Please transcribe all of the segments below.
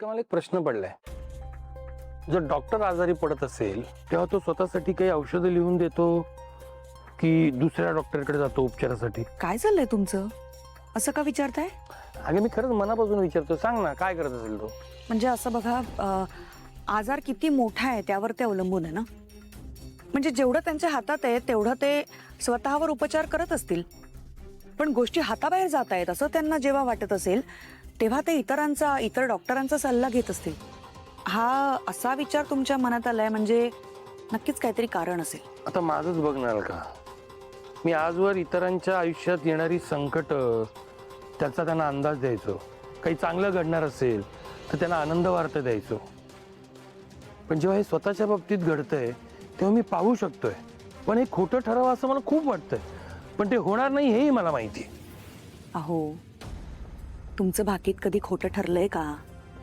मला एक प्रश्न पडलाय. जर डॉक्टर आजारी पडत असेल तेव्हा तो स्वतःसाठी काही औषधं लिहून देतो की दुसऱ्या डॉक्टरकडे जातो उपचारासाठी? काय चाललंय तुमचं? असं का विचारताय? अगे मी खरंच मनापासून विचारतो, सांग ना काय करत असेल तो. म्हणजे असं बघा, आजार किती मोठा आहे त्यावर ते अवलंबून आहे ना. म्हणजे जेवढं त्यांच्या हातात आहे तेवढं ते स्वतःवर उपचार करत असतील, पण गोष्टी हाताबाहेर जात आहेत असं त्यांना जेव्हा वाटत असेल तेव्हा ते इतर डॉक्टरांचा सल्ला घेत असतील. हा असा विचार तुमच्या मनात आलाय म्हणजे नक्कीच काहीतरी कारण असेल. आता माझंच बघणार का? मी आजवर इतरांच्या आयुष्यात येणारी संकट त्याचा त्यांना अंदाज द्यायचो. काही चांगलं घडणार असेल तर त्यांना आनंद वार्ता द्यायचो. पण जेव्हा हे स्वतःच्या बाबतीत घडतंय तेव्हा मी पाहू शकतोय, पण हे खोटं ठरावं असं मला खूप वाटतंय, पण ते होणार नाही हेही मला माहिती आहे. अहो, तुमचं भाकीत कधी खोटं ठरलंय का?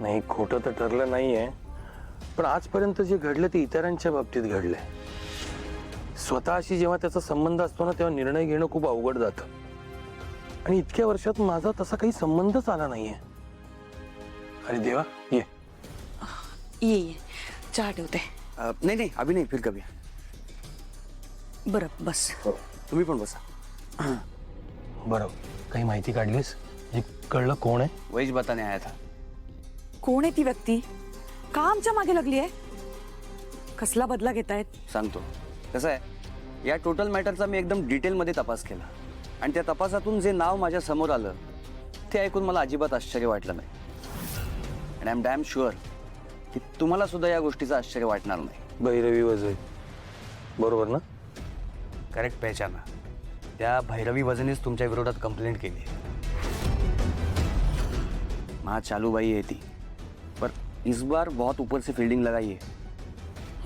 नाही, खोटं तर ठरलं नाहीये, पण आजपर्यंत जे घडलं ते इतरांच्या बाबतीत घडलंय. स्वतःशी जेव्हा त्याचा संबंध असतो ना तेव्हा निर्णय घेणं खूप अवघड जातं, आणि इतक्या वर्षात माझा तसा काही संबंधच आला नाहीये. अरे देवा, ये ये चहा ठेवते. नहीं नहीं अभी नहीं, फिर कभी. बरं बस. तुम्ही पण बसा. बरं, काही माहिती काढलीस? जे कळलं कोण आहे? वहीच बताने आया था. कोण आहे ती व्यक्ती? का आमच्या मागे लागली आहे? कसला बदला घेतायत? सांगतो. कसं आहे, या टोटल मॅटरचा मी एकदम डिटेलमध्ये तपास केला, आणि त्या तपासातून जे नाव माझ्या समोर आलं ते ऐकून मला अजिबात आश्चर्य वाटलं नाही. And I am damn sure की तुम्हाला सुद्धा या गोष्टीचं आश्चर्य वाटणार नाही. भैरवी वजय, बरोबर ना? करेक्ट पहचाना. त्या भैरवी वजनीच तुमच्या विरोधात कंप्लेंट केली आहे. हाँ चालूबाई है थी, पर इस बार बहुत ऊपर से फील्डिंग लगाई है.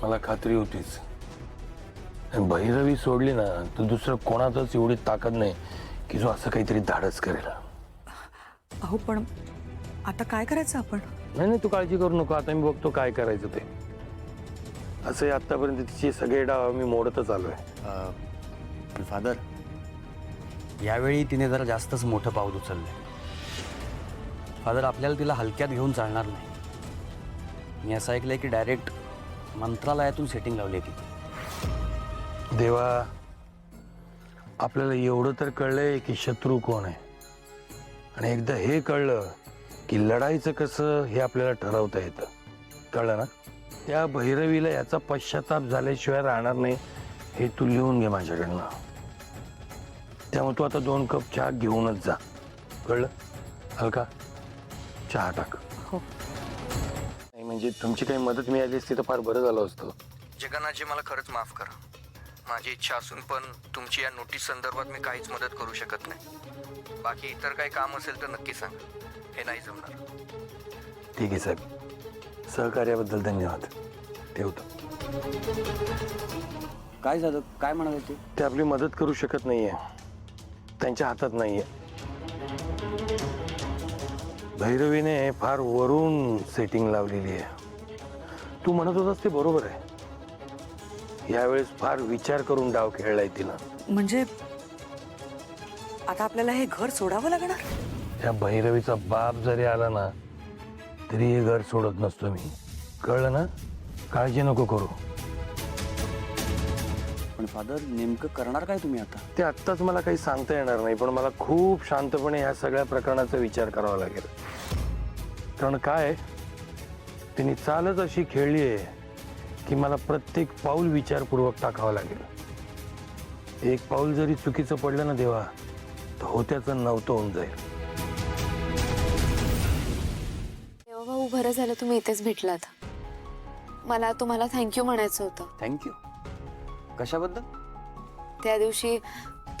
मला खात्री होतीच. भैरवी सोडली ना तर दुसरं कोणातच एवढी ताकद नाही की जो असं काहीतरी धाडस करेल. अहो पण आता काय करायचं आपण? नाही नाही, तू काळजी करू नको. आता मी बघतो काय करायचं ते. असं आतापर्यंत तिचे सगळे डाव मी मोडतच आलोय. पण फादर, यावेळी तिने जरा जास्तच मोठं पाऊल उचललंय. फादर, आपल्याला तिला हलक्यात घेऊन चालणार नाही. मी असं ऐकलंय की डायरेक्ट मंत्रालयातून सेटिंग लावली आहे ती. देवा, आपल्याला एवढं तर कळलंय की शत्रू कोण आहे, आणि एकदा हे कळलं की लढायचं कसं हे आपल्याला ठरवता येतं. कळलं ना? त्या भैरवीला याचा पश्चाताप झाल्याशिवाय राहणार नाही हे तू लिहून घे माझ्याकडनं. त्यामुळे तू आता 2 कप चहा घेऊनच जा. कळलं? हलका चहा टाक. हो. नाही म्हणजे तुमची काही मदत मिळाली असती तर फार बरं झालं असतं. जगन्नाथजी, मला खरंच माफ करा. माझी इच्छा असून पण तुमची या नोटीस संदर्भात मी काहीच मदत करू शकत नाही. बाकी इतर काही काम असेल तर नक्की सांगा. हे नाही जमणार. ठीक आहे साहेब, सहकार्याबद्दल धन्यवाद. ठेवतो. काय झालं? काय म्हणाले ते? ते आपली मदत करू शकत नाहीये, त्यांच्या हातात नाहीये. भैरवीने फार वरून सेटिंग लावलेली आहे. तू म्हणत होतास ते बरोबर आहे. यावेळेस फार विचार करून डाव खेळलाय तिनं. म्हणजे आता आपल्याला हे घर सोडावं लागणार? त्या भैरवीचा बाप जरी आला ना तरी हे घर सोडत नसतो मी. कळलं ना? काळजी नको करू. पण फादर, नेमकं करणार काय तुम्ही आता? ते आत्ताच मला काही सांगता येणार नाही, पण मला खूप शांतपणे ह्या सगळ्या प्रकरणाचा विचार करावा लागेल. कारण काय, तिने चालच अशी खेळली आहे की मला प्रत्येक पाऊल विचारपूर्वक टाकावं लागेल. एक पाऊल जरी चुकीचं पडलं ना देवा, तर होत्याचं नव्हतं होऊन जाईल. देवा भाऊ, बरं झालं तुम्ही इथेच भेटलात. मला तुम्हाला थँक्यू म्हणायचं होतं. थँक्यू. कशाबद्दल? त्या दिवशी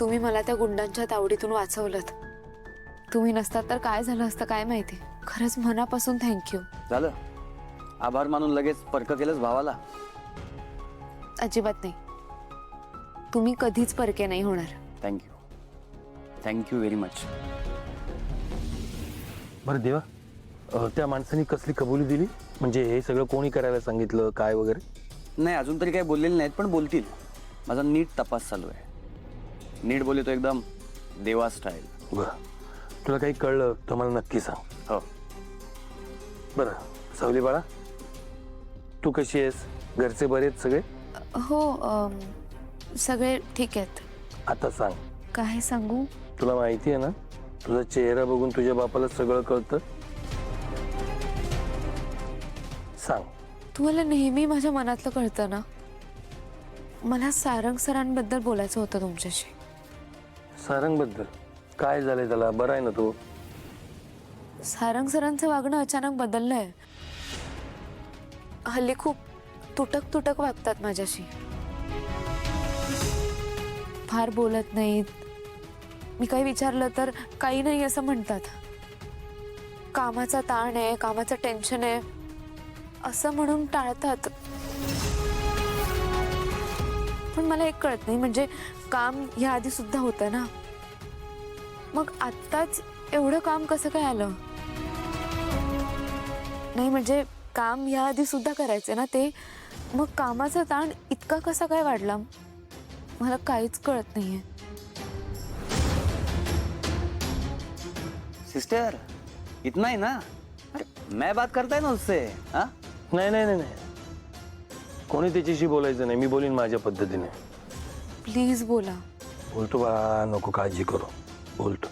तुम्ही मला त्या गुंडांच्या तावडीतून वाचवलंत. तुम्ही नसतात तर काय झालं असतं काय माहिती. खरंच मनापासून थँक्यू. झालं? आभार मानून लगेच परक केलंच भावाला? अजिबात नाही. तुम्ही कधीच परके नाही होणार. थँक्यू. Thank you very much. बरं देवा, त्या माणसाने कसली कबुली दिली? म्हणजे हे सगळं कोणी करायला सांगितलं, काय वगैरे? नाही, अजून तरी काही बोललेले नाहीत, पण बोलतील. माझा नीट तपास चालू आहे. नीट बोलतो एकदम देवा स्टाईल. बरं, तुला काही कळलं तर मला नक्की सांग. हो. बरं, सावली बाळा, तू कशी आहेस? घरचे बरे आहेत सगळे? हो सगळे ठीक आहेत. आता सांग, काय सांगू? तुला माहिती आहे ना, तुझा चेहरा बघून तुझ्या बापाला सगळं कळतं. सांग. तुम्हाला नेहमी माझ्या मनातलं कळतं ना. मला सारंग सरांबद्दल बोलायचं होतं तुमच्याशी. सारंग बद्दल काय झालंय त्याला? बरं आहे ना तू? सारंग सरांचं वागणं अचानक बदललंय. हल्ली खूप तुटक तुटक वागतात माझ्याशी. फार बोलत नाहीत. मी काही विचारलं तर काही नाही असं म्हणतात. कामाचा ताण आहे, कामाचं टेन्शन आहे असं म्हणून टाळतात. पण मला एक कळत नाही, म्हणजे काम या आधी सुद्धा होतं ना, मग आत्ताच एवढं काम कसं काय आलं? नाही म्हणजे काम या आधी सुद्धा करायचे ना ते, मग कामाचा ताण इतका कसा काय वाढला? मला काहीच कळत नाहीये. सिस्टर, इतना ही ना? अरे मैं बात करता है ना उससे. हाँ नाही नाही नाही नाही, कोणी त्याच्याशी बोलायचं नाही. मी बोलीन माझ्या पद्धतीने. प्लीज बोला. बोलतो बाळा, नको काळजी करू. बोलतो.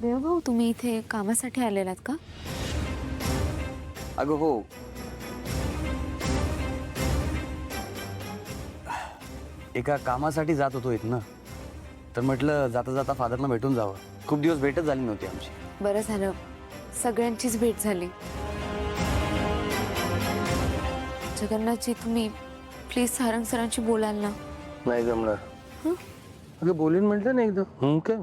देवभाऊ, तुम्ही इथे कामासाठी आलेलात का? अगं हो, एका कामासाठी जात होतो इथनं, तर म्हटलं जाता जाता फादरला भेटून जावं. खूप दिवस भेटच झाली नव्हती आमची. बरं झालं, सगळ्यांचीच भेट झाली. जगन्नाथजी, तुम्ही प्लीज सारंग सरांशी बोलाल ना? नाही जमणार. हं? अगं बोलीन म्हटलं ना एकदम. काय